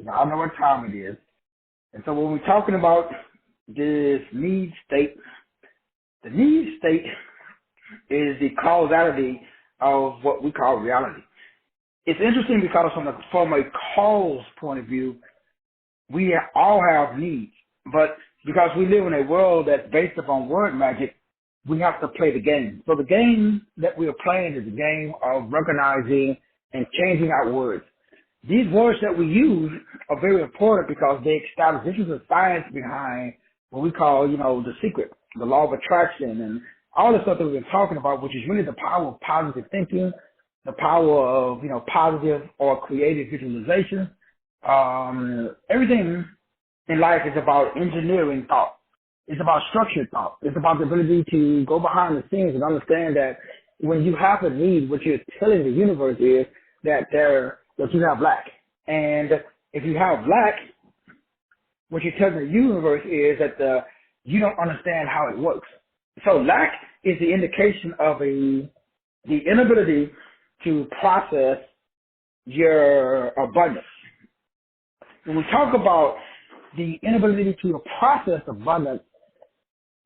Y'all know what time it is. And so when we're talking about this need state, the need state is the causality of what we call reality. It's interesting because from a cause point of view, we all have needs, but because we live in a world that's based upon word magic, we have to play the game. So the game that we are playing is a game of recognizing and changing our words. These words that we use are very important because they establish, this is the science behind what we call, the secret, the law of attraction, and all the stuff that we've been talking about, which is really the power of positive thinking, the power of, positive or creative visualization. Everything in life is about engineering thought. It's about structured thought. It's about the ability to go behind the scenes and understand that when you have a need, what you're telling the universe is that you have lack. And if you have lack, what you're telling the universe is that you don't understand how it works. So lack is the indication of the inability to process your abundance. When we talk about the inability to process abundance,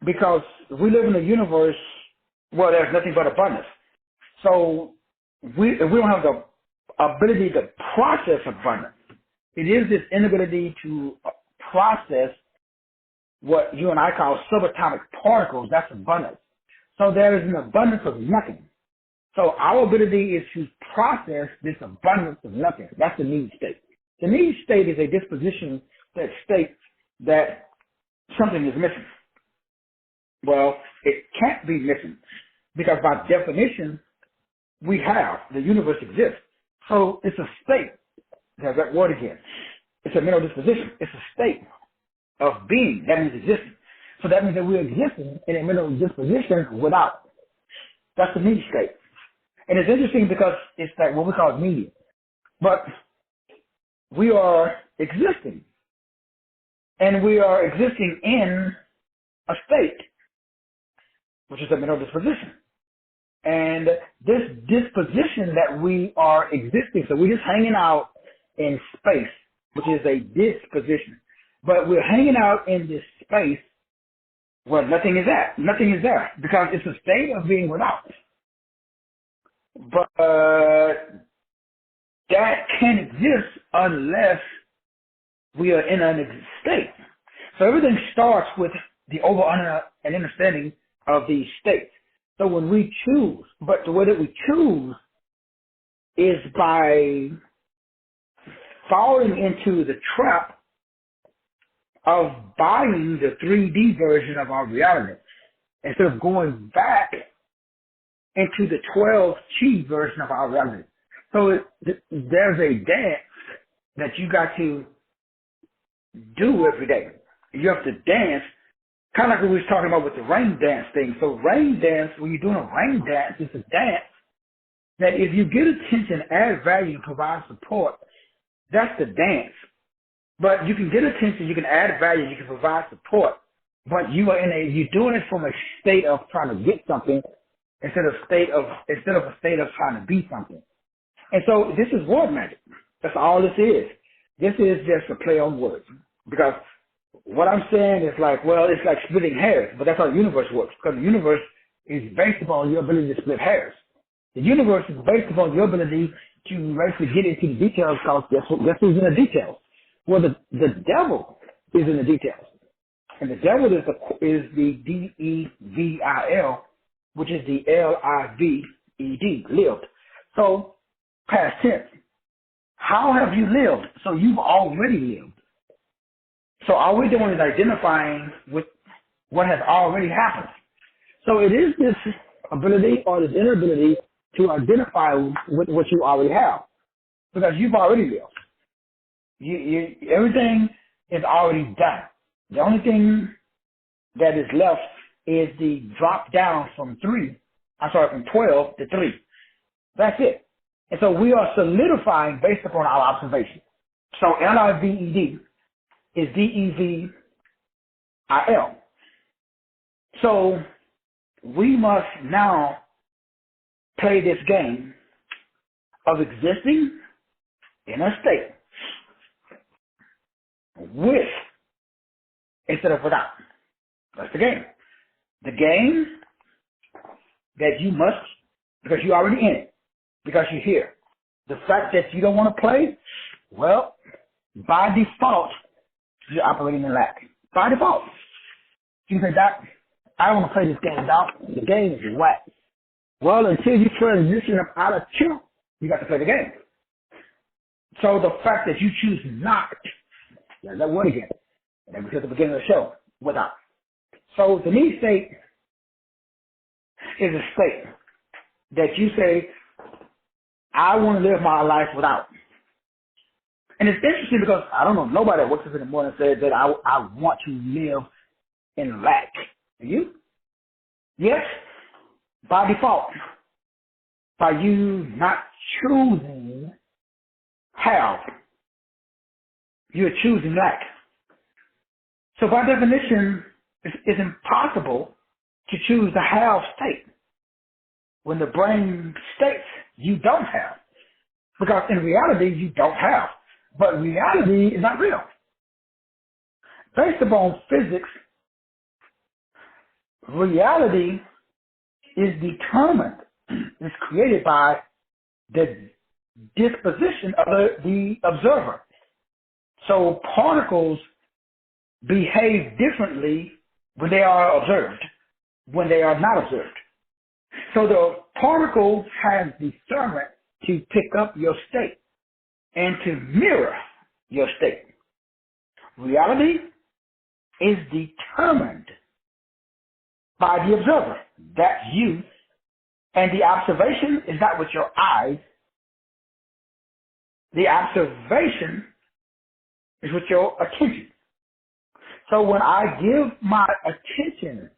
because we live in a universe where there's nothing but abundance. So if we don't have the ability to process abundance, it is this inability to process what you and I call subatomic particles. That's abundance. So there is an abundance of nothing. So our ability is to process this abundance of nothing. That's the need state. The need state is a disposition that states that something is missing. Well, it can't be missing because by definition, the universe exists. So it's a state. There's that word again. It's a mental disposition. It's a state of being. That means existing. So that means that we're existing in a mental disposition without. That's the need state. And it's interesting because it's like what we call media. But we are existing. And we are existing in a state, which is a mental disposition. And this disposition that we are existing, so we're just hanging out in space, which is a disposition. But we're hanging out in this space where nothing is at. Nothing is there because it's a state of being without. But that can't exist unless we are in an state. So everything starts with the over, and understanding of these states. So when we choose, but the way that we choose is by falling into the trap of buying the 3D version of our reality instead of going back into the 12 chi version of our reality. So there's a dance that you got to do every day. You have to dance, kind of like what we was talking about with the rain dance thing. So rain dance, when you're doing a rain dance, it's a dance that if you get attention, add value, and provide support, that's the dance. But you can get attention, you can add value, you can provide support, but you're doing it from a state of trying to get something instead of a state of trying to be something. And so this is word magic. That's all this is. This is just a play on words. Because what I'm saying is it's like splitting hairs, but that's how the universe works. Because the universe is based upon your ability to split hairs. The universe is based upon your ability to basically get into the details, because guess who's in the details? Well, the devil is in the details. And the devil is the D-E-V-I-L, which is the L-I-V-E-D, lived. So, past tense. How have you lived? So you've already lived. So all we're doing is identifying with what has already happened. So it is this ability or this inability to identify with what you already have, because you've already lived. Everything is already done. The only thing that is left is the drop down from 12 to 3. That's it. And so we are solidifying based upon our observation. So L-I-V-E-D is D-E-V-I-L. So we must now play this game of existing in a state. with instead of without. That's the game. The game that you must, because you're already in it, because you're here. The fact that you don't want to play, well, by default, you're operating in lack. By default. You say, Doc, I don't want to play this game, Doc. The game is whack. Well, until you transition up out of chill, you got to play the game. So the fact that you choose not, there's that word again, and because at the beginning of the show, without. So the need state is a state that you say, I want to live my life without. And it's interesting because I don't know, nobody that wakes up in the morning says that I want to live in lack. Do you? Yes, by default. By you not choosing have, you're choosing lack. So by definition, it's impossible to choose the have state when the brain states you don't have. Because in reality, you don't have. But reality is not real. Based upon physics, reality is determined, is created by the disposition of the observer. So particles behave differently when they are observed, when they are not observed. So the particle has discernment to pick up your state and to mirror your state. Reality is determined by the observer. That's you. And the observation is not with your eyes. The observation is with your attention. So when I give my attention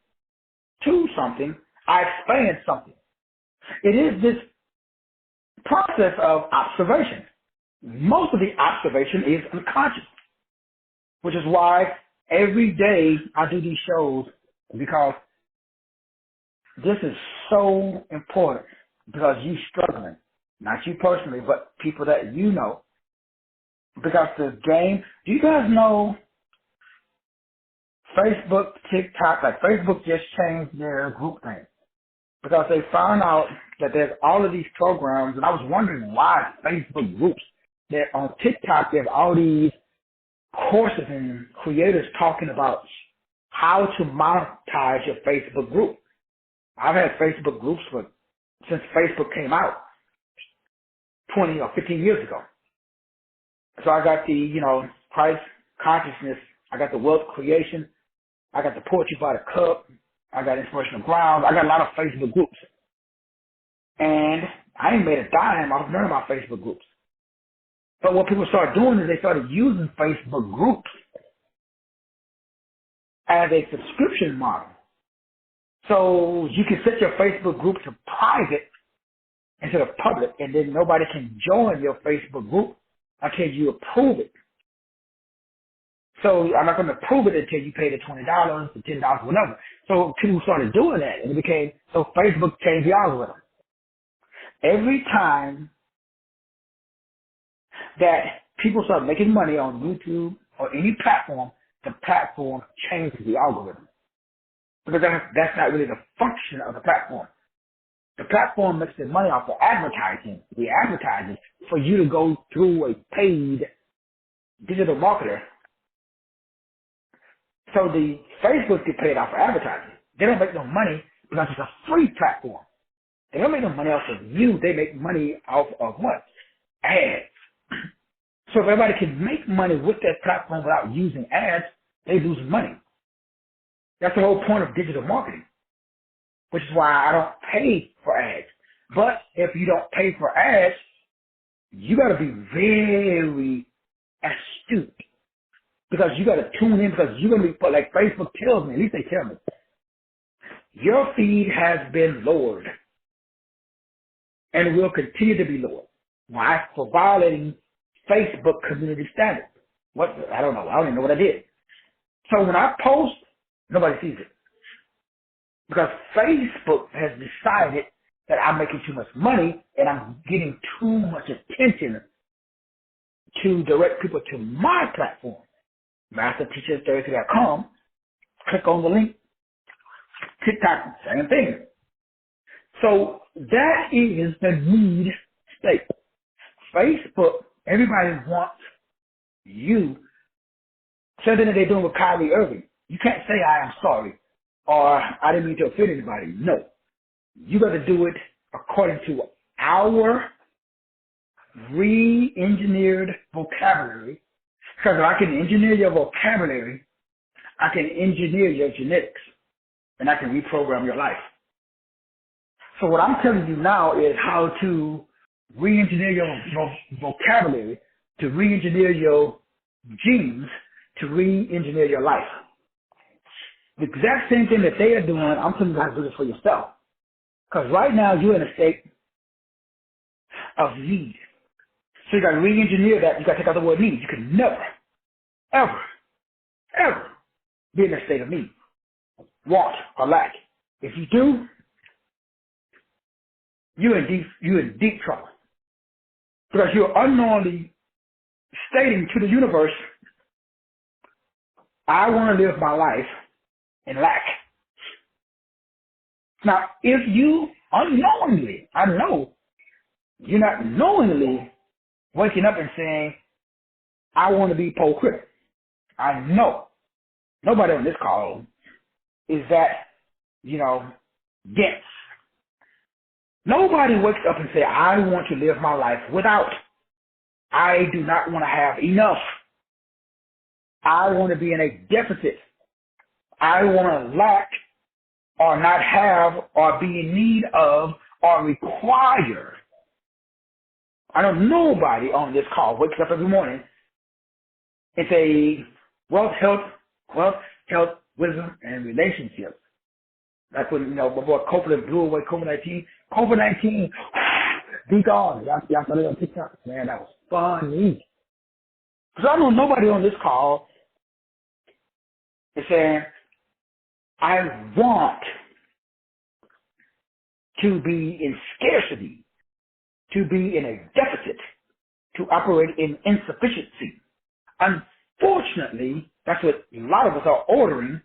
to something, I expand something. It is this process of observation. Most of the observation is unconscious, which is why every day I do these shows, because this is so important, because you struggling, not you personally, but people that you know, because the game, do you guys know Facebook, TikTok, like Facebook just changed their group thing because they found out that there's all of these programs, and I was wondering why Facebook groups, that on TikTok there's all these courses and creators talking about how to monetize your Facebook group. I've had Facebook groups since Facebook came out 20 or 15 years ago. So I got the, Christ consciousness, I got the wealth creation, I got the poetry by the cup, I got inspirational grounds, I got a lot of Facebook groups. And I ain't made a dime off none of my Facebook groups. But what people started doing is they started using Facebook groups as a subscription model. So you can set your Facebook group to private instead of public, and then nobody can join your Facebook group until you approve it. So I'm not going to approve it until you pay the $20, the $10, whatever. So people started doing that, and it became, so Facebook changed the algorithm. Every time that people start making money on YouTube or any platform, the platform changes the algorithm. Because that's not really the function of the platform. The platform makes their money off of advertising. The advertising for you to go through a paid digital marketer. So the Facebook get paid off of advertising. They don't make no money because it's a free platform. They don't make no money off of you. They make money off of what? Ads. So if everybody can make money with that platform without using ads, they lose money. That's the whole point of digital marketing, which is why I don't pay for ads. But if you don't pay for ads, you got to be very astute, because you got to tune in, because you're going to be, like Facebook tells me, at least they tell me, your feed has been lowered and will continue to be lowered. Why? For violating Facebook community standards. What? I don't know. I don't even know what I did. So when I post, nobody sees it, because Facebook has decided that I'm making too much money and I'm getting too much attention to direct people to my platform. masterteachertherapy.com. Click on the link. TikTok, same thing. So that is the need state. Facebook, everybody wants you. Something that they're doing with Kyrie Irving. You can't say I am sorry or I didn't mean to offend anybody. No. You got to do it according to our re-engineered vocabulary. Because if I can engineer your vocabulary, I can engineer your genetics and I can reprogram your life. So what I'm telling you now is how to re-engineer your vocabulary, to re-engineer your genes, to re-engineer your life. The exact same thing that they are doing, I'm telling you how to do this for yourself. Because right now you're in a state of need. So you got to re-engineer that. You got to take out the word need. You can never, ever, ever be in a state of need, want, or lack. If you do, you're in deep trouble. Because you're unknowingly stating to the universe, I want to live my life in lack. Now, if you unknowingly, I know, you're not knowingly waking up and saying, I want to be Paul Critter. I know nobody on this call is that, dense. Nobody wakes up and say, I want to live my life without. I do not want to have enough. I want to be in a deficit. I want to lack or not have or be in need of or require. I know nobody on this call wakes up every morning and say, wealth, health, wisdom, and relationships. Like when, before Copeland blew away COVID-19. COVID-19, be gone. Y'all saw it on TikTok. Man, that was funny. Because I know nobody on this call is saying, I want to be in scarcity, to be in a deficit, to operate in insufficiency. Unfortunately, that's what a lot of us are ordering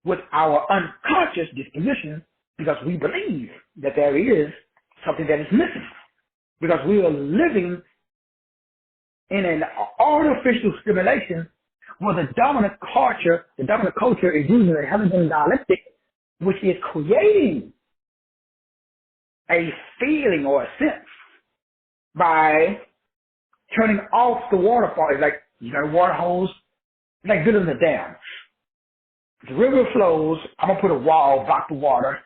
with our unconscious disposition because we believe that there is something that is missing. Because we are living in an artificial stimulation where the dominant culture is using a heaven dialectic, which is creating a feeling or a sense by turning off the waterfall. It's like you got a water hose, it's like building a dam. The river flows, I'm going to put a wall, block the water.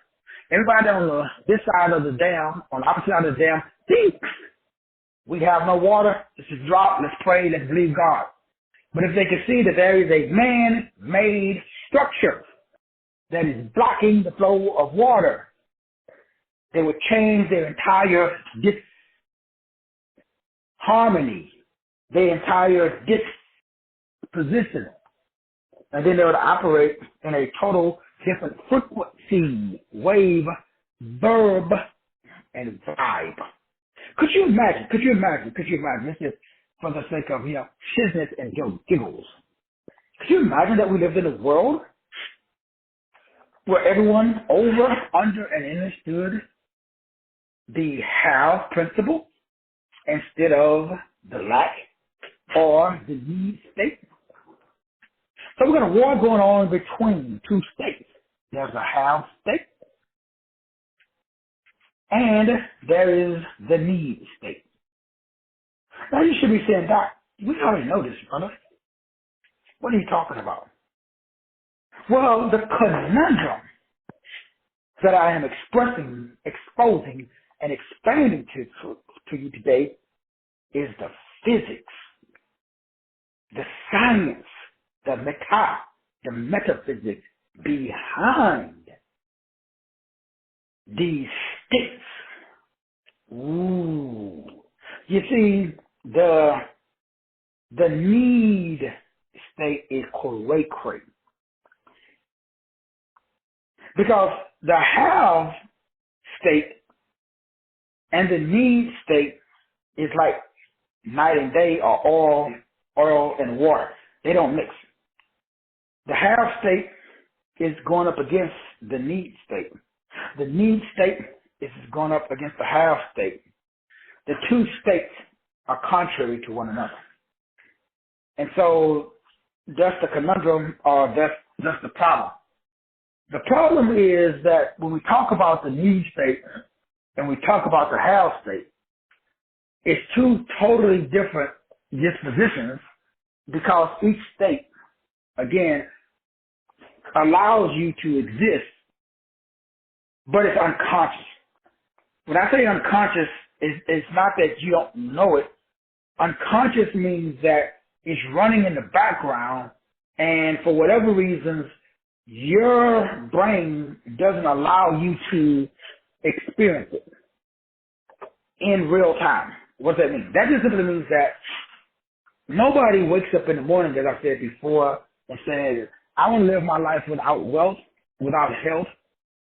Everybody on this side of the dam, on the opposite side of the dam, thinks we have no water. Let's just drop, let's pray, let's believe God. But if they can see that there is a man-made structure that is blocking the flow of water, they would change their entire disharmony, their entire disposition. And then they would operate in a total different frequency, wave, verb, and vibe. Could you imagine? This is for the sake of, shizness and giggles. Could you imagine that we lived in a world where everyone over, under, and understood the have principle instead of the lack or the need state? So we got a war going on between two states. There's a have state, and there is the need state. Now you should be saying, Doc, we already know this, brother. What are you talking about? Well, the conundrum that I am exposing, and expanding to you today is the physics, the science, the metaphysics behind these states. Ooh. You see, the need state is cray-cray. Because the have state and the need state is like night and day or oil and water. They don't mix. The have state is going up against the need state. The need state is going up against the have state. The two states are contrary to one another. And so that's the conundrum, or that's the problem. The problem is that when we talk about the need state and we talk about the have state, it's two totally different dispositions, because each state, again, allows you to exist, but it's unconscious. When I say unconscious, it's not that you don't know it. Unconscious means that it's running in the background, and for whatever reasons, your brain doesn't allow you to experience it in real time. What does that mean? That just simply means that nobody wakes up in the morning, as I said before, and says, I want to live my life without wealth, without health,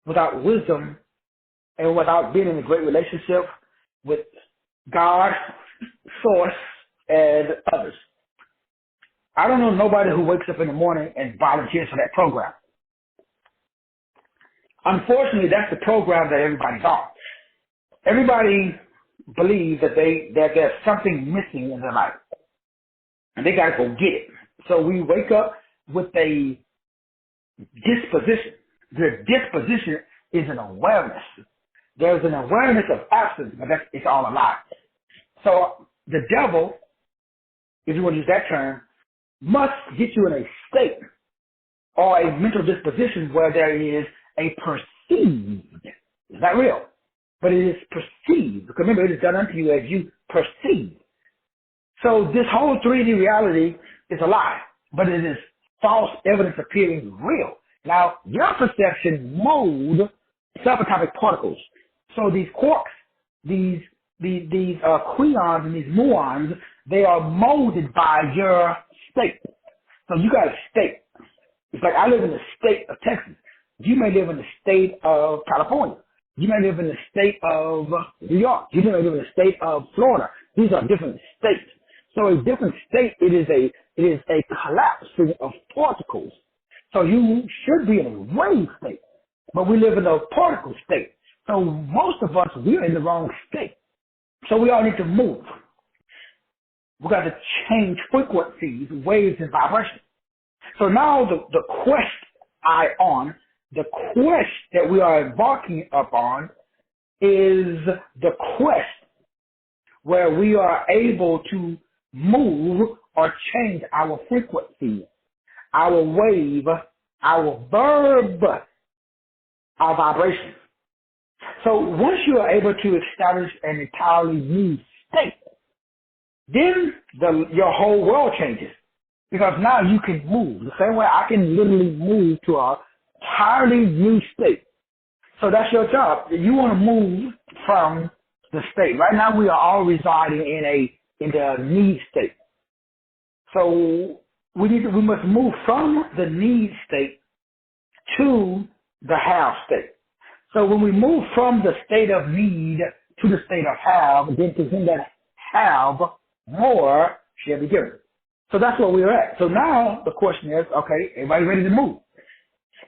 without wisdom, and without being in a great relationship with God, Source, and others. I don't know nobody who wakes up in the morning and volunteers for that program. Unfortunately, that's the program that everybody's on. Everybody believes that there's something missing in their life, and they got to go get it. So we wake up with a disposition. The disposition is an awareness. There's an awareness of absence, but it's all a lie. So the devil, if you want to use that term, must get you in a state or a mental disposition where there is a perceived, it's not real, but it is perceived. Because remember, it is done unto you as you perceive. So this whole 3D reality is a lie, but it is false evidence appearing real. Now, your perception mold subatomic particles. So these quarks, these queons and these muons, they are molded by your state. So you got a state. It's like I live in the state of Texas. You may live in the state of California. You may live in the state of New York. You may live in the state of Florida. These are different states. So a different state, it is a collapse of particles. So you should be in a wave state, but we live in a particle state. So most of us, we're in the wrong state. So we all need to move. We got to change frequencies, waves, and vibrations. So now the quest that we are embarking upon is the quest where we are able to move or change our frequency, our wave, our verb, our vibration. So once you are able to establish an entirely new state, then your whole world changes. Because now you can move. The same way I can literally move to a entirely new state. So that's your job. You want to move from the state. Right now we are all residing in the need state. So we must move from the need state to the have state. So when we move from the state of need to the state of have, then to him that have more shall be given. So that's where we're at. So now the question is, okay, everybody ready to move?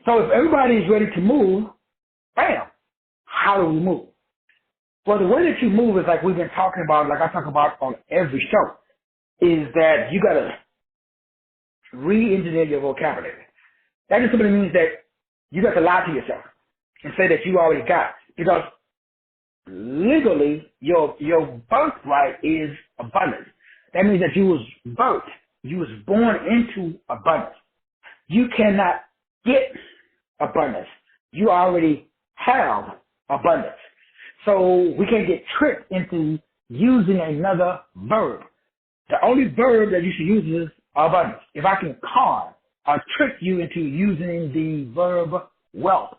So if everybody is ready to move, bam, how do we move? Well, the way that you move is like we've been talking about, like I talk about on every show, is that you got to re-engineer your vocabulary. That just simply means that you got to lie to yourself and say that you already got it. Because legally, your birthright is abundance. That means that you was birthed. You was born into abundance. You cannot get abundance. You already have abundance. So we can't get tricked into using another verb. The only verb that you should use is abundance. If I can con or trick you into using the verb wealth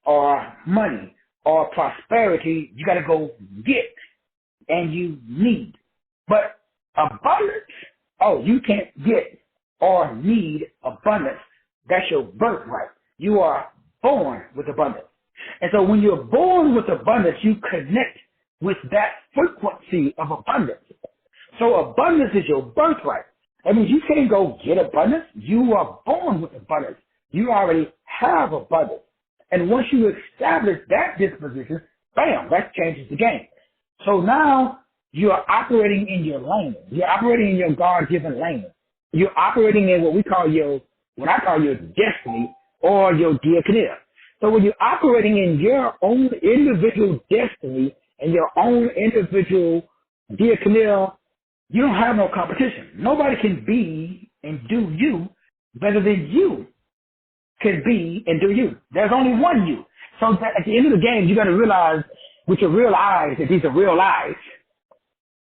or money or prosperity, you got to go get and you need. But abundance, you can't get or need abundance. That's your birthright. You are born with abundance. And so when you're born with abundance, you connect with that frequency of abundance. So abundance is your birthright. That means you can't go get abundance. You are born with abundance. You already have abundance. And once you establish that disposition, bam, that changes the game. So now you are operating in your lane. You're operating in your God-given lane. You're operating in what I call your destiny or your diakonia. So when you're operating in your own individual destiny and your own individual diakonia, you don't have no competition. Nobody can be and do you better than you can be and do you. There's only one you. So that at the end of the game, you got to realize with your real eyes that these are real lies.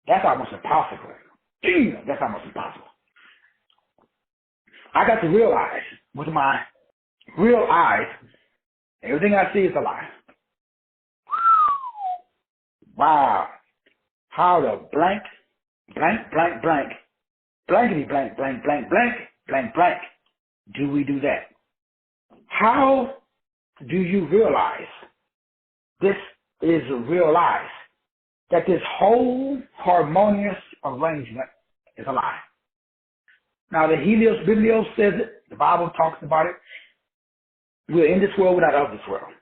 That's almost impossible. Damn, that's almost impossible. I got to realize with my real eyes, everything I see is a lie. Wow. How the blank, blankety blank, blank, do we do that? How do you realize this is real life? That this whole harmonious arrangement is a lie. Now the Helios Biblios says it, the Bible talks about it. We're in this world, we're not of this world.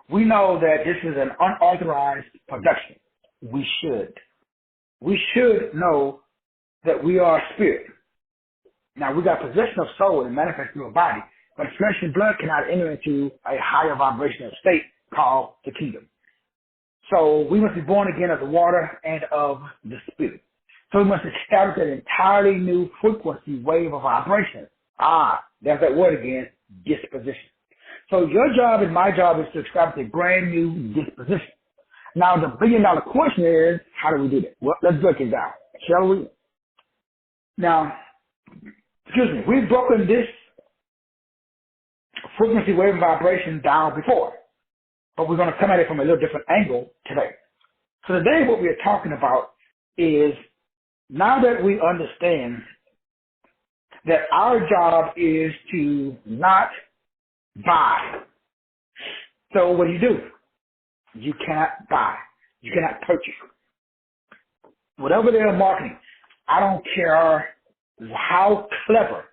We know that this is an unauthorized production. We should know that we are spirit. Now we got possession of soul and manifest through a body, but flesh and blood cannot enter into a higher vibrational state called the kingdom. So we must be born again of the water and of the spirit. So we must establish an entirely new frequency wave of vibration. There's that word again, disposition. So your job and my job is to establish a brand new disposition. Now the billion-dollar question is, how do we do that? Well, let's break it down, shall we? Now, we've broken this frequency wave and vibration down before, but we're going to come at it from a little different angle today. So today what we're talking about is, now that we understand that our job is to not buy. So what do? You cannot buy. You cannot purchase. Whatever they're marketing, I don't care how clever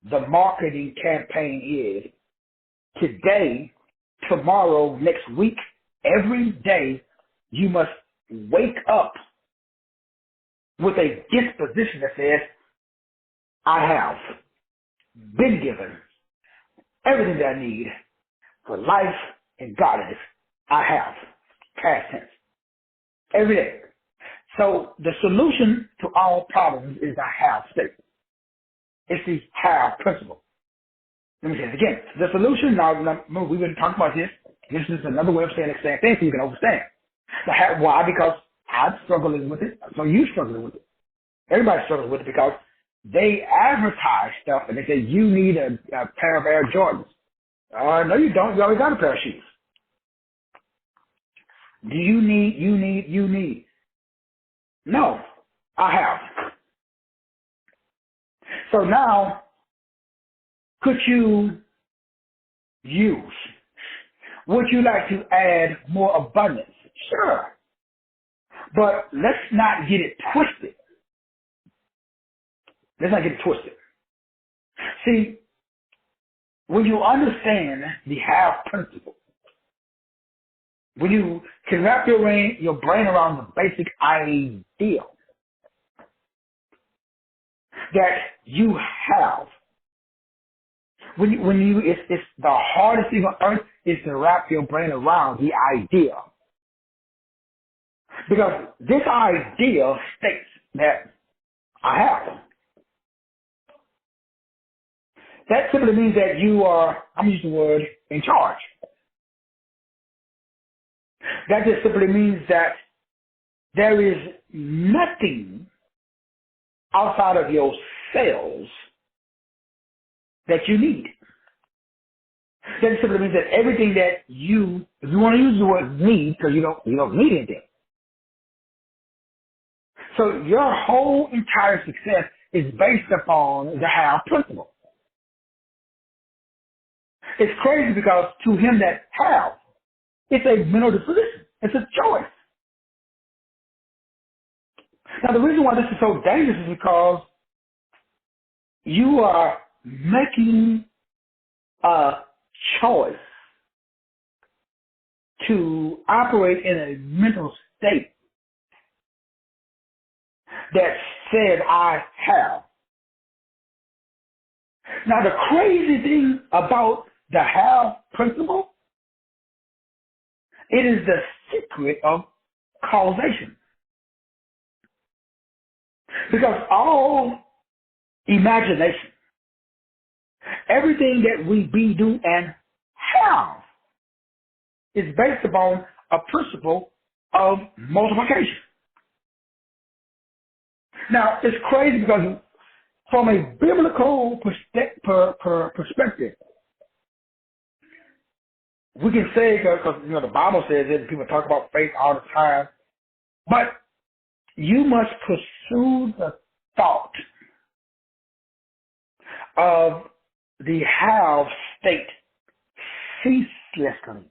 the marketing campaign is. Today, tomorrow, next week, every day, you must wake up with a disposition that says, I have been given everything that I need for life and godliness. I have. Past tense. Every day. So the solution to all problems is the have state. It's the have principle. Let me say it again. The solution, now remember, we've been talking about this. This is another way of saying the same thing so you can understand. The have, why? Because I'm struggling with it, so you struggling with it. Everybody struggles with it because they advertise stuff and they say, you need a pair of Air Jordans. No, you don't. You already got a pair of shoes. Do you need? No, I have. So now, could you use? Would you like to add more abundance? Sure. But let's not get it twisted. Let's not get it twisted. See, when you understand the have principle, when you can wrap your brain around the basic idea that you have, it's the hardest thing on earth is to wrap your brain around the idea. Because this idea states that I have. That simply means that you are, I'm using the word, in charge. That just simply means that there is nothing outside of your cells that you need. That simply means that everything that you, if you want to use the word need, because you don't need anything. So your whole entire success is based upon the have principle. It's crazy because to him that have, it's a mental disposition. It's a choice. Now the reason why this is so dangerous is because you are making a choice to operate in a mental state that says I have. Now the crazy thing about the have principle, it is the secret of causation. Because all imagination, everything that we be, do, and have is based upon a principle of multiplication. Now, it's crazy because from a biblical perspective, we can say, because the Bible says it, and people talk about faith all the time, but you must pursue the thought of the have state ceaselessly.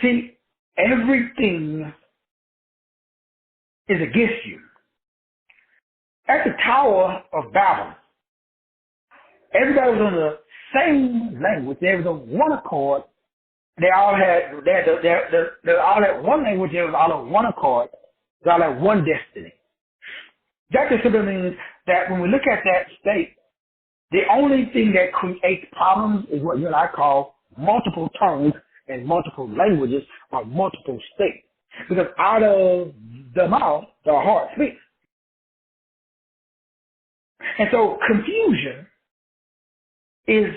See, everything is against you. At the Tower of Babel, everybody was on the same language. They was on one accord. They all had one language. They was all on one accord. They all had one destiny. That just simply means that when we look at that state, the only thing that creates problems is what you and I call multiple tongues and multiple languages or multiple states. Because out of the mouth, the heart speaks. And so confusion is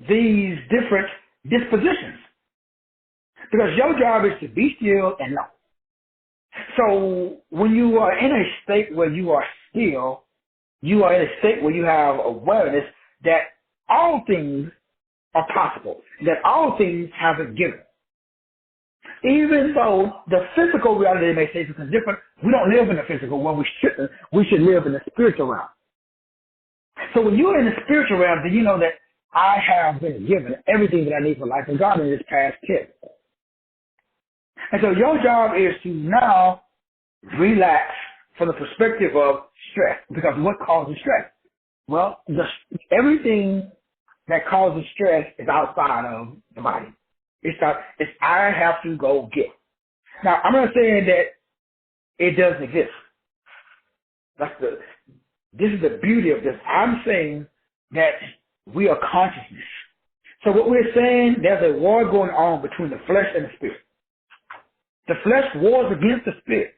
these different dispositions. Because your job is to be still and know. So when you are in a state where you are still, you are in a state where you have awareness that all things are possible, that all things have been given. Even though the physical reality may say something different, we don't live in the physical world. We should live in the spiritual realm. So when you're in the spiritual realm, then you know that I have been given everything that I need for life, and God in His past tense. And so your job is to now relax from the perspective of stress. Because what causes stress? Well, everything that causes stress is outside of the body. It's I have to go get. Now, I'm not saying that it doesn't exist. This is the beauty of this. I'm saying that we are consciousness. So what we're saying, there's a war going on between the flesh and the spirit. The flesh wars against the spirit.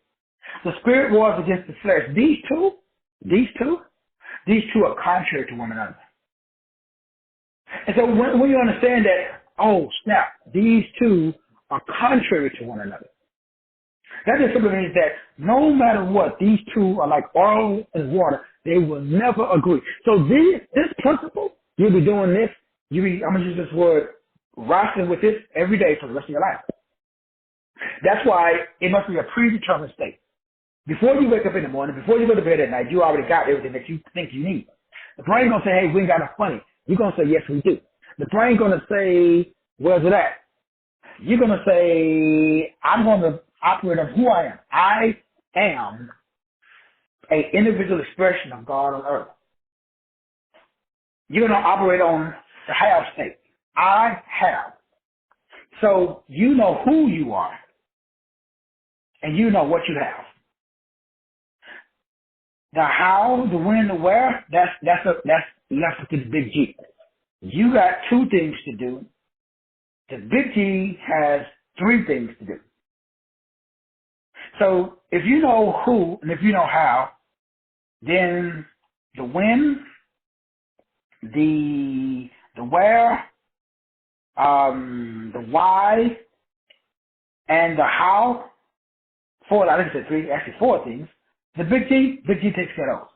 The spirit wars against the flesh. These two are contrary to one another. And so when you understand that, oh snap, these two are contrary to one another. That just simply means that no matter what, these two are like oil and water. They will never agree. So this principle, you'll be doing this. I'm going to use this word, wrestling with this every day for the rest of your life. That's why it must be a predetermined state. Before you wake up in the morning, before you go to bed at night, you already got everything that you think you need. The brain going to say, hey, we ain't got enough money. You're going to say, yes, we do. The brain going to say, where's it at? You're going to say, I'm going to operate on who I am. I am an individual expression of God on earth. You're going to operate on the have state. I have. So you know who you are, and you know what you have. The how, the when, the where, that's left to the big G. You got two things to do. The big G has three things to do. So if you know who and if you know how, then the when, the where, the why, and the how, I think I said three, actually four things. The big G takes care of those.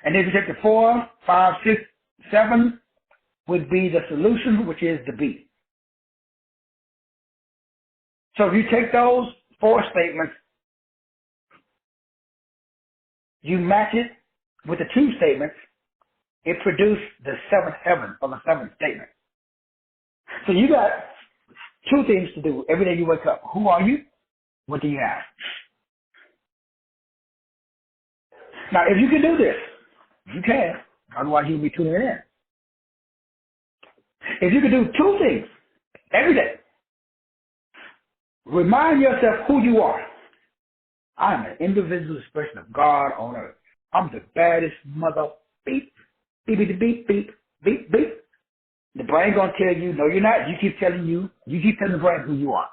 And if you take the 4, 5, 6, 7 would be the solution, which is the B. So if you take those 4 statements, you match it with the 2 statements, it produced the 7th heaven or the 7th statement. So you got 2 things to do every day you wake up. Who are you? What do you have? Now, if you can do this, you can. Otherwise, you'll be tuning in. If you can do two things every day, remind yourself who you are. I am an individual expression of God on earth. I'm the baddest mother beep, beep, beep, beep, beep, beep, beep. The brain gonna tell you, no, you're not. You keep telling the brain who you are.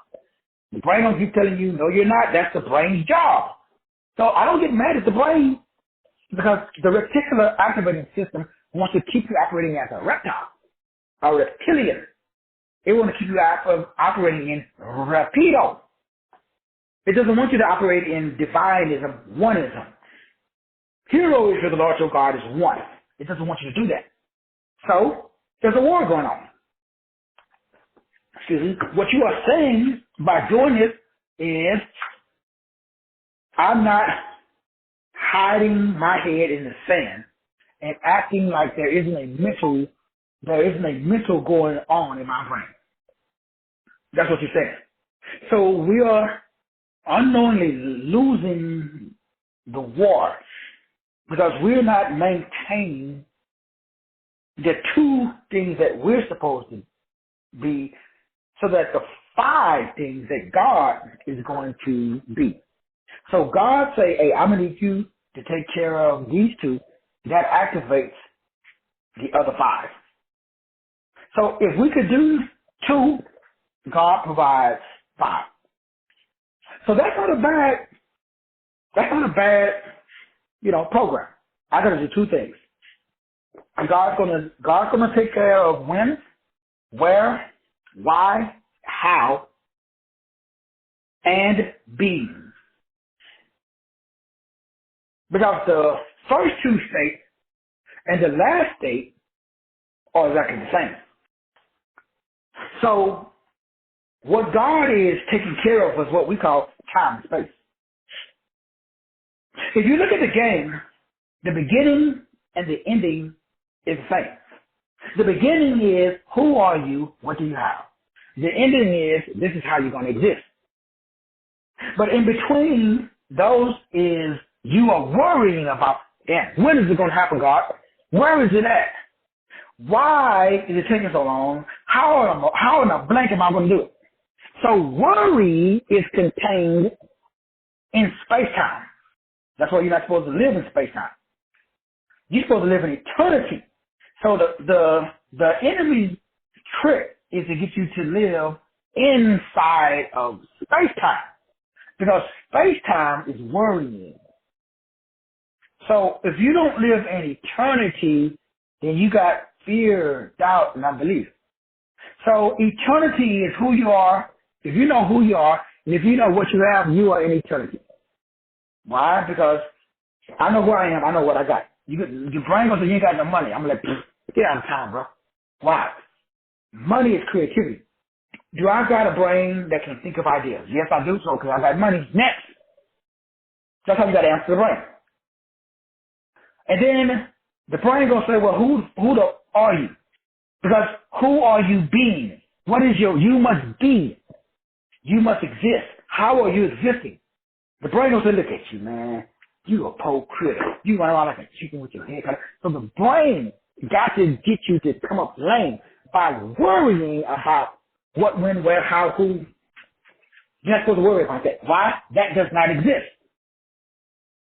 The brain gonna keep telling you, no, you're not. That's the brain's job. So I don't get mad at the brain because the reticular activating system wants to keep you operating as a reptile, a reptilian. It wants to keep you operating in rapido. It doesn't want you to operate in divineism, oneism. Hero is the Lord your God is one. It doesn't want you to do that. So there's a war going on. Excuse me. What you are saying by doing this is, I'm not hiding my head in the sand and acting like there isn't a mental going on in my brain. That's what you're saying. So we are unknowingly losing the war because we're not maintaining the two things that we're supposed to be, so that the five things that God is going to be. So God say, hey, I'm going to need you to take care of these two. That activates the other five. So if we could do two, God provides five. So that's not a bad, program. I got to do two things. God's gonna take care of when, where, why, how, and being. Because the first two states and the last state are exactly the same. So what God is taking care of is what we call time and space. If you look at the game, the beginning and the ending is the same. The beginning is, who are you? What do you have? The ending is, this is how you're going to exist. But in between those is, you are worrying about, when is it going to happen, God? Where is it at? Why is it taking so long? How in a blank am I going to do it? So worry is contained in space-time. That's why you're not supposed to live in space-time. You're supposed to live in eternity. So the enemy's trick is to get you to live inside of space-time, because space-time is worrying. So if you don't live in eternity, then you got fear, doubt, and unbelief. So eternity is who you are. If you know who you are, and if you know what you have, you are in eternity. Why? Because I know who I am. I know what I got. Your brain goes, you ain't got no money. I'm like, get out of town, bro. Why? Money is creativity. Do I got a brain that can think of ideas? Yes, I do so, because I got money. Next. That's how you got to answer the brain. And then the brain going to say, well, who are you? Because who are you being? What is you must be. You must exist. How are you existing? The brain going to say, look at you, man. You a poor critter. You run around like a chicken with your head cut. So the brain got to get you to come up lame by worrying about what, when, where, how, who. You're not supposed to worry about that. Why? That does not exist.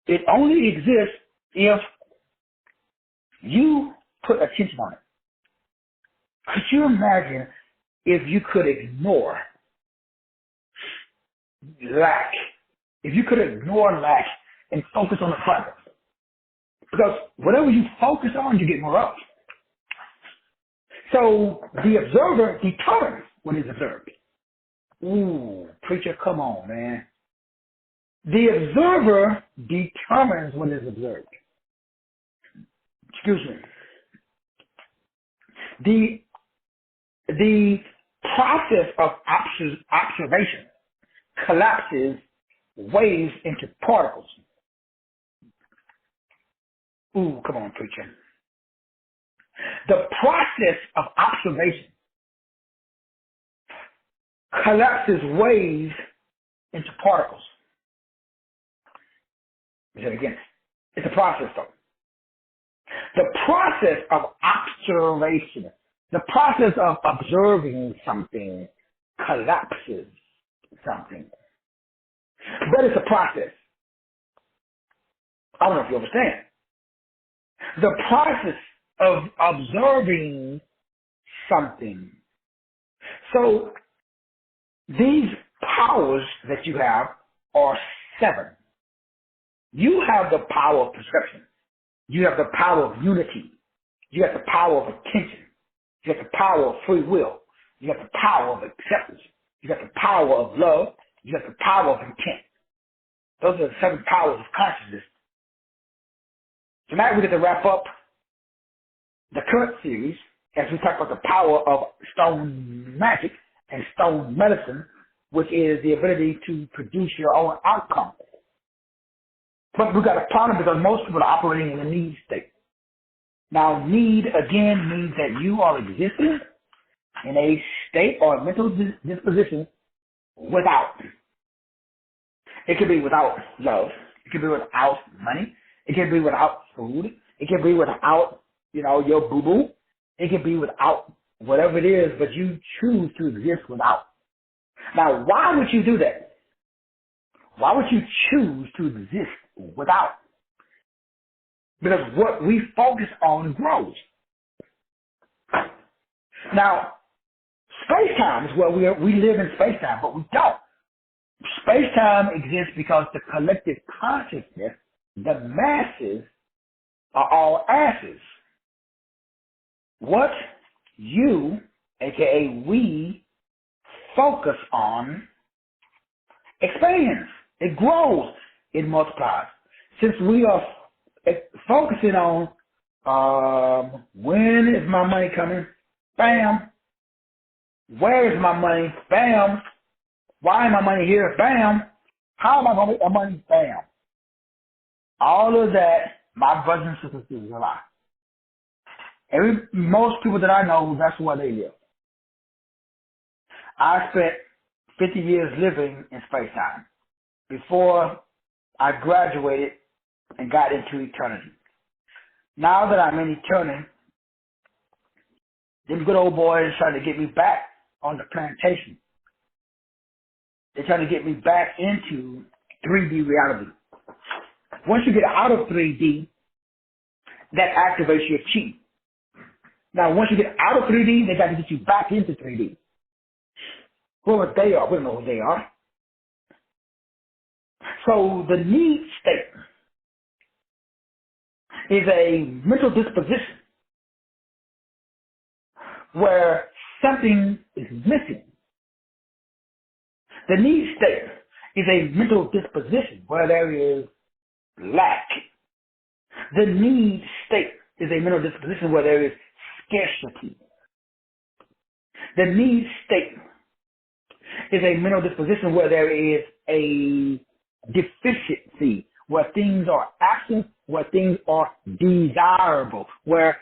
It only exists if you put attention on it. Could you imagine if you could ignore lack? If you could ignore lack and focus on the abundance. Because whatever you focus on, you get more of. So the observer determines what is observed. Ooh, preacher, come on, man. The observer determines what is observed. Excuse me. The process of observation collapses waves into particles. Ooh, come on, preacher. The process of observation collapses waves into particles. Say it again. It's a process, though. The process of observation, the process of observing something collapses something. But it's a process. I don't know if you understand. The process of observing something. So these powers that you have are 7. You have the power of perception. You have the power of unity. You have the power of attention. You have the power of free will. You have the power of acceptance. You have the power of love. You have the power of intent. Those are the 7 powers of consciousness. Tonight we get to wrap up the current series as we talk about the power of stone magic and stone medicine, which is the ability to produce your own outcome. But we've got a problem because most people are operating in a need state. Now, need, again, means that you are existing in a state or mental disposition without. It could be without love. It could be without money. It could be without food. It could be without, your boo-boo. It could be without whatever it is, but you choose to exist without. Now, why would you do that? Why would you choose to exist without? Because what we focus on grows. Now, space-time is where we live in space-time, but we don't. Space-time exists because the collective consciousness, the masses, are all asses. What you, aka we, focus on expands. It grows. It multiplies. Since we are focusing on when is my money coming? Bam. Where is my money? Bam. Why am my money here? Bam. How am I going to make my money? Bam. All of that, my brothers and sisters, is a lie. Most people that I know, that's where they live. I spent 50 years living in space-time before I graduated and got into eternity. Now that I'm in eternity, them good old boys are trying to get me back on the plantation. They're trying to get me back into 3D reality. Once you get out of 3D, that activates your chi. Now, once you get out of 3D, they got to get you back into 3D. Whoever they are, we don't know who they are. So the need state is a mental disposition where something is missing. The need state is a mental disposition where there is lack. The need state is a mental disposition where there is scarcity. The need state is a mental disposition where there is a deficiency, where things are absent, where things are desirable, where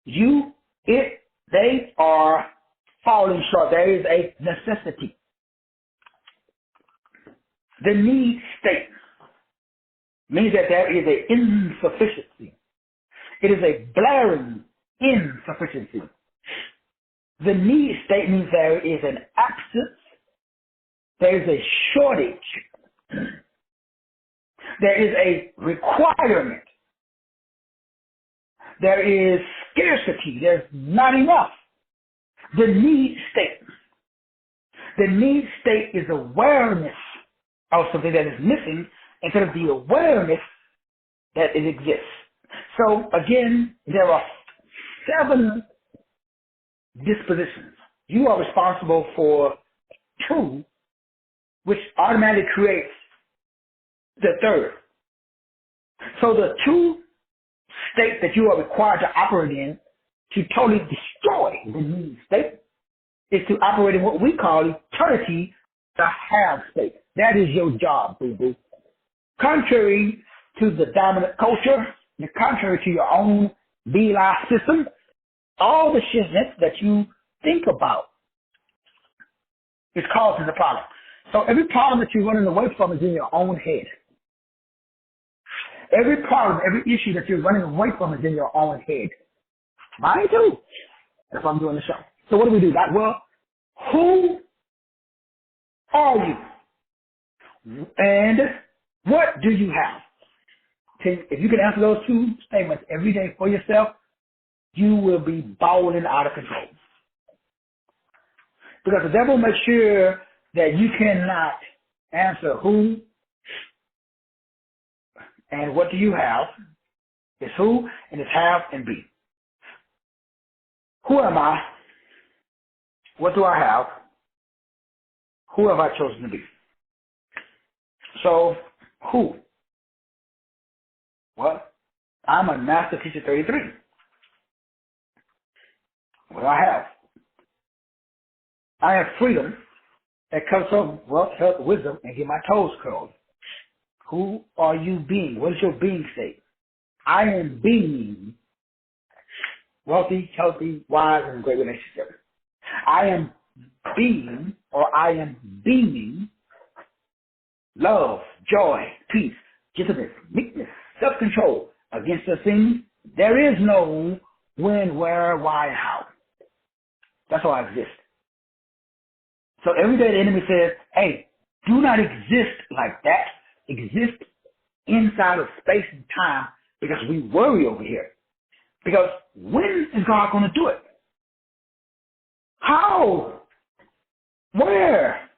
they are falling short. There is a necessity. The need state means that there is an insufficiency. It is a blaring insufficiency. The need state means there is an absence. There is a shortage. There is a requirement. There is scarcity. There's not enough. The need state. The need state is awareness of something that is missing instead of the awareness that it exists. So again, there are 7 dispositions. You are responsible for 2, which automatically creates the 3rd. So the 2 states that you are required to operate in to totally destroy the need state is to operate in what we call eternity, the have state. That is your job, boo-boo. Contrary to the dominant culture, and contrary to your own be-life system, all the shizness that you think about is causing the problem. So every problem that you're running away from is in your own head. every problem, every issue that you're running away from is in your own head. Mine too. That's why I'm doing the show. So what do we do, Doc? Well, who are you? And what do you have? If you can answer those two statements every day for yourself, you will be balling out of control. Because the devil makes sure that you cannot answer who and what do you have. It's who and it's have and be. Who am I? What do I have? Who have I chosen to be? So, who? Well, I'm a master teacher 33. What do I have? I have freedom that comes from wealth, health, wisdom, and get my toes curled. Who are you being? What is your being state? I am being wealthy, healthy, wise, and in great relationship. I am being, or I am being love, joy, peace, gentleness, meekness, self-control. Against the things, there is no when, where, why, and how. That's how I exist. So every day the enemy says, hey, do not exist like that. Exist inside of space and time because we worry over here. Because when is God going to do it? How? Where?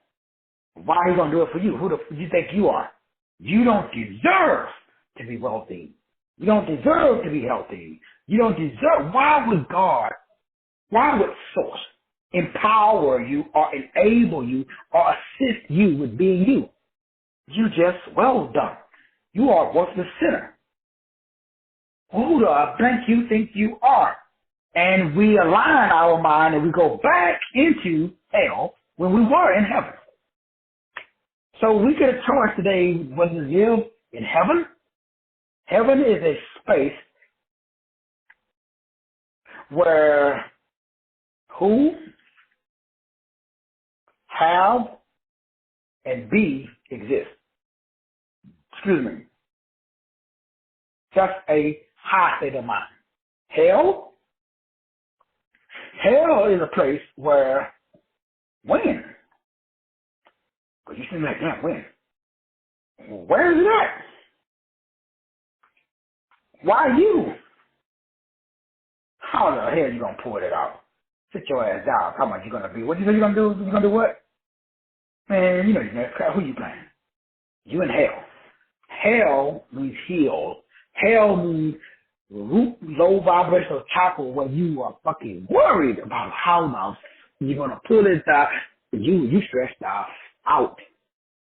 Why are you going to do it for you? Who do you think you are? You don't deserve to be wealthy. You don't deserve to be healthy. You don't deserve. Why would God, why would Source empower you or enable you or assist you with being you? You just, well done. You are a worthless sinner. Who the blank you think you are? And we align our mind and we go back into hell when we were in heaven. So we get a choice today whether to live in heaven. Heaven is a space where who, have, and be exist. Excuse me. Just a high state of mind. Hell is a place where when? Because you seem like, damn, when? Where is it at? Why you? How the hell are you going to pull it out? Sit your ass down. How much you going to be? What you say you going to do? You going to do what? Man, you know, who you playing? You in hell. Hell means healed. Hell means root, low vibrational chakra where you are fucking worried about how now you're going to pull it out. You stressed out.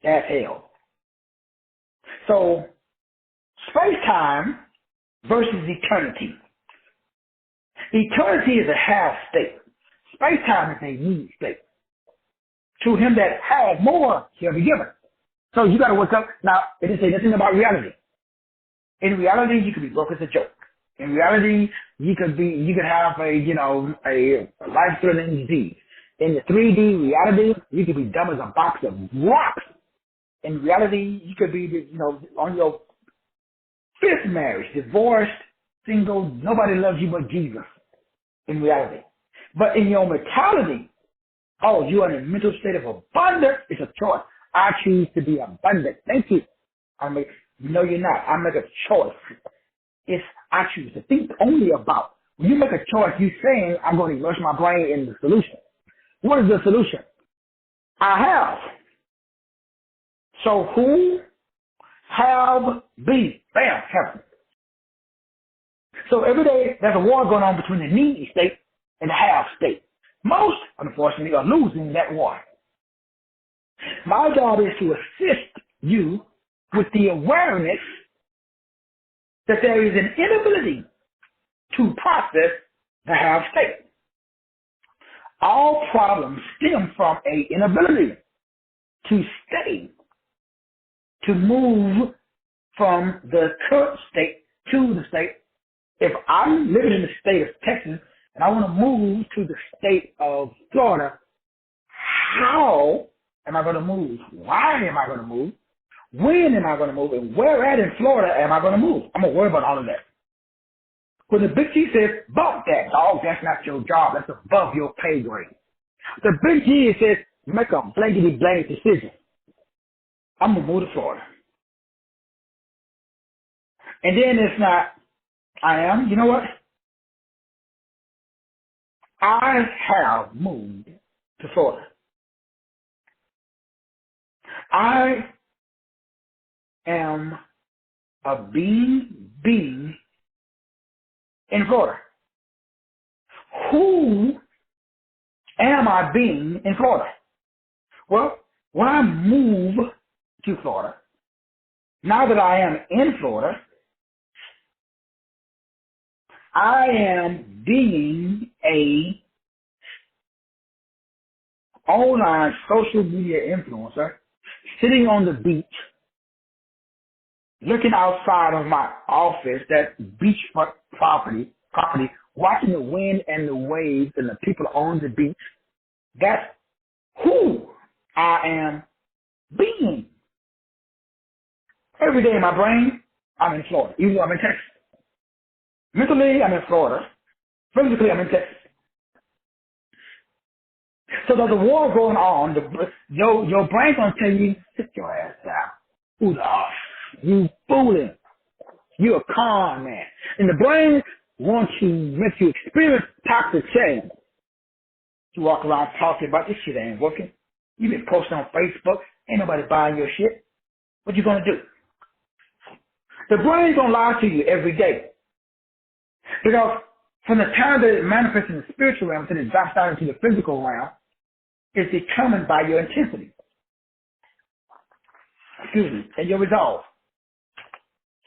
That's hell. So, space-time versus eternity. Eternity is a half state. Space-time is a need state. To him that has more shall be given. So you got to wake up. Now, it didn't say nothing about reality. In reality, you could be broke as a joke. In reality, you could have a life-threatening disease. In the 3D reality, you could be dumb as a box of rocks. In reality, you could be, on your fifth marriage, divorced, single, nobody loves you but Jesus. In reality. But in your mentality, you are in a mental state of abundance. It's a choice. I choose to be abundant. Thank you. No, you're not. I make a choice. I choose to think only about. When you make a choice, you're saying, I'm going to immerse my brain in the solution. What is the solution? I have. So who, have, be. Bam, heaven. So every day, there's a war going on between the need state and the have state. Most, unfortunately, are losing that war. My job is to assist you with the awareness that there is an inability to process the have state. All problems stem from an inability to stay, to move from the current state to the state. If I'm living in the state of Texas and I want to move to the state of Florida, how am I going to move? Why am I going to move? When am I going to move? And where at in Florida am I going to move? I'm going to worry about all of that. When the big G says, bump that, dog, that's not your job. That's above your pay grade. The big G says, make a blankety blank decision. I'm going to move to Florida. And then it's not, you know what? I have moved to Florida. I am a being in Florida. Who am I being in Florida? Well, when I move to Florida, now that I am in Florida, I am being a online social media influencer sitting on the beach, looking outside of my office, that beachfront property, watching the wind and the waves and the people on the beach. That's who I am being. Every day in my brain, I'm in Florida, even though I'm in Texas. Mentally, I'm in Florida. Physically, I'm in Texas. So there's a war going on. Your brain's going to tell you, sit your ass down. Who the off? You fooling. You a con man. And the brain wants to make you experience toxic change. You walk around talking about this shit ain't working. You've been posting on Facebook. Ain't nobody buying your shit. What you going to do? The brain's going to lie to you every day. Because from the time that it manifests in the spiritual realm to it drops down into the physical realm, it's determined by your intensity. And your resolve.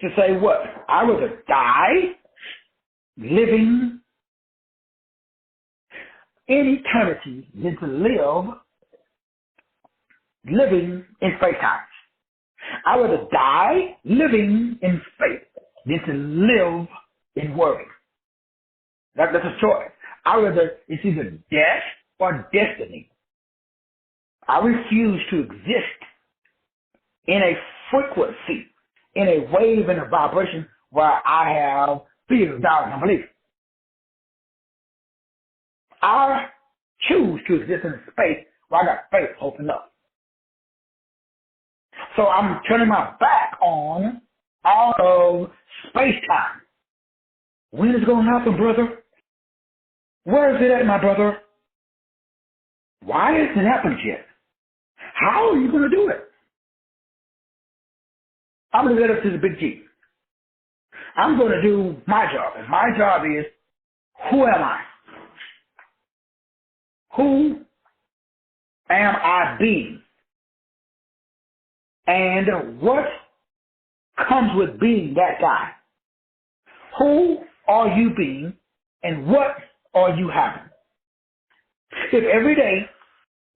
To say what? I would rather die living in eternity than to live living in space time. I would rather die living in space than to live in worry. That's a choice. I would rather, it's either death or destiny. I refuse to exist in a frequency, in a wave and a vibration where I have fear, doubt, and unbelief. I choose to exist in a space where I got faith, hope, and love. So I'm turning my back on all of space-time. When is it going to happen, brother? Where is it at, my brother? Why hasn't it happened yet? How are you going to do it? I'm going to get up to the big G. I'm going to do my job. And my job is, who am I? Who am I being? And what comes with being that guy? Who are you being? And what are you having? If every day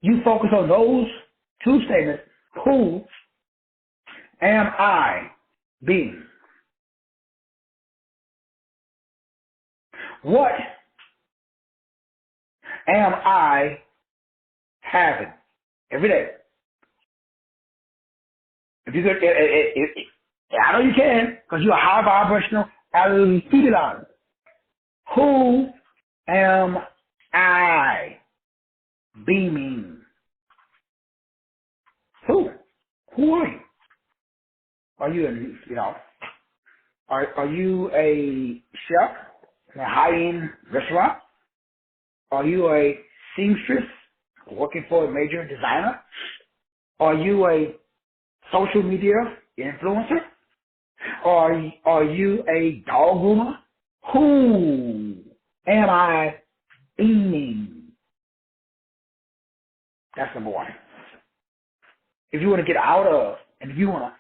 you focus on those two statements, who am I being? What am I having? Every day. If you could, I know you can, because you're a high vibrational altitude. Who am I being? Who? Who are you? Are you, are you a chef in a high-end restaurant? Are you a seamstress working for a major designer? Are you a social media influencer? Are you a dog groomer? Who am I being? That's number one. If you want to get out of, and if you want to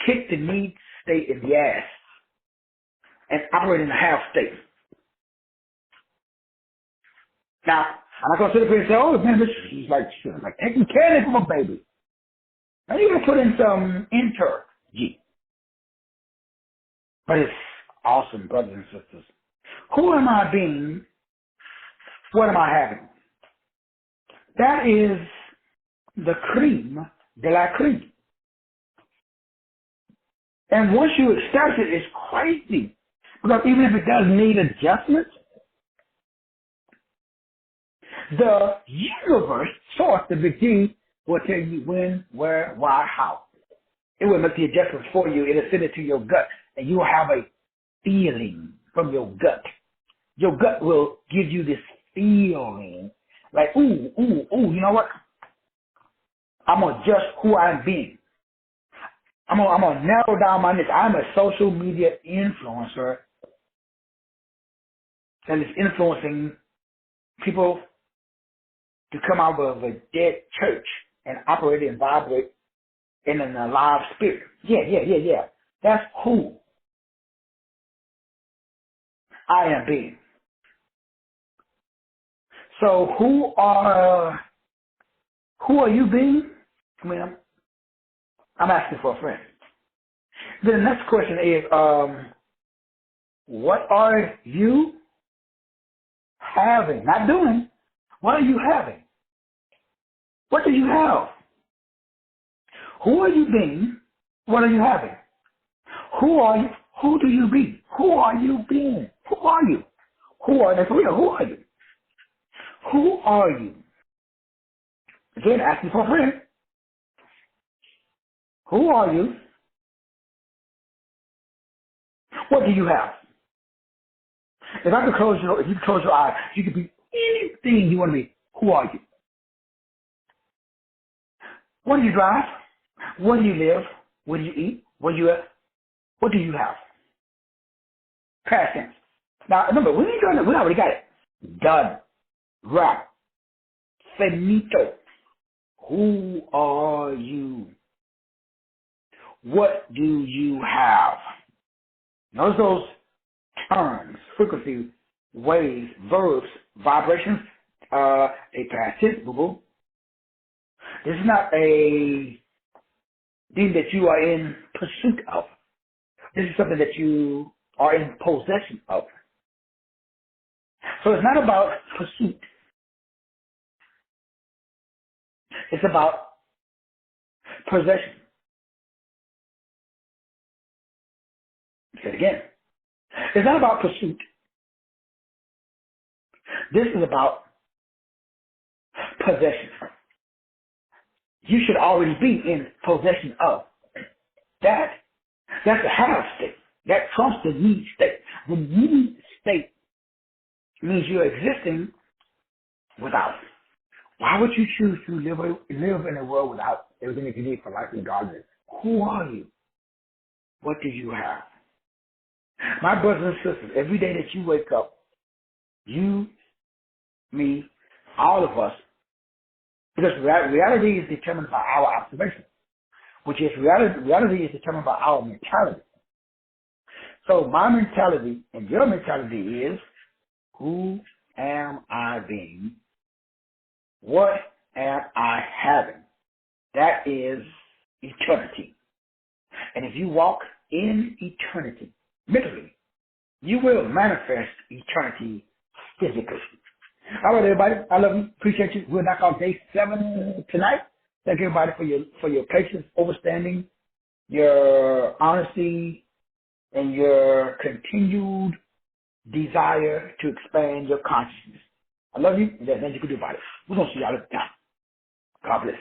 kick the need state in the ass and operate in a half state. Now, I'm not going to sit up here and say, oh, man, this is like taking care of a baby. Now, you're going to put in some inter-G. But it's awesome, brothers and sisters. Who am I being? What am I having? That is the cream de la cream. And once you accept it, it's crazy. Because even if it does need adjustments, the universe, source, the big G, will tell you when, where, why, how. It will make the adjustments for you. It'll send it to your gut, and you will have a feeling from your gut. Your gut will give you this feeling like, ooh, ooh, ooh, you know what? I'm going to adjust who I'm being. I'm gonna narrow down my niche. I'm a social media influencer that is influencing people to come out of a dead church and operate and vibrate in an alive spirit. Yeah. That's who I am being. So who are you being? I mean, I'm asking for a friend. Then the next question is, what are you having? Not doing. What are you having? What do you have? Who are you being? What are you having? Who are you? Who do you be? Who are you being? Who are you? That's real. Who are you? Who are you? Again, asking for a friend. Who are you? What do you have? If you close your eyes, you could be anything you want to be. Who are you? What do you drive? Where do you live? Where do you eat? What do you have? Past tense. Now remember, we ain't doing it. We already got it. Done. Wrap. Finito. Who are you? What do you have? Notice those terms, frequency, waves, verbs, vibrations, a past tense, boo-boo. This is not a thing that you are in pursuit of. This is something that you are in possession of. So it's not about pursuit. It's about possession. Say it again. It's not about pursuit. This is about possession. You should already be in possession of that. That's the have state. That trumps the need state. The need state means you're existing without. Why would you choose to live in a world without everything that you need for life and godliness? Who are you? What do you have? My brothers and sisters, every day that you wake up, you, me, all of us, because reality is determined by our observation, which is reality is determined by our mentality. So my mentality and your mentality is, who am I being? What am I having? That is eternity. And if you walk in eternity, mentally, you will manifest eternity physically. All right, everybody. I love you. Appreciate you. We'll knock out day 7 tonight. Thank everybody for your patience, understanding, your honesty, and your continued desire to expand your consciousness. I love you, and there's nothing you can do about it. We're going to see y'all at the time. God bless.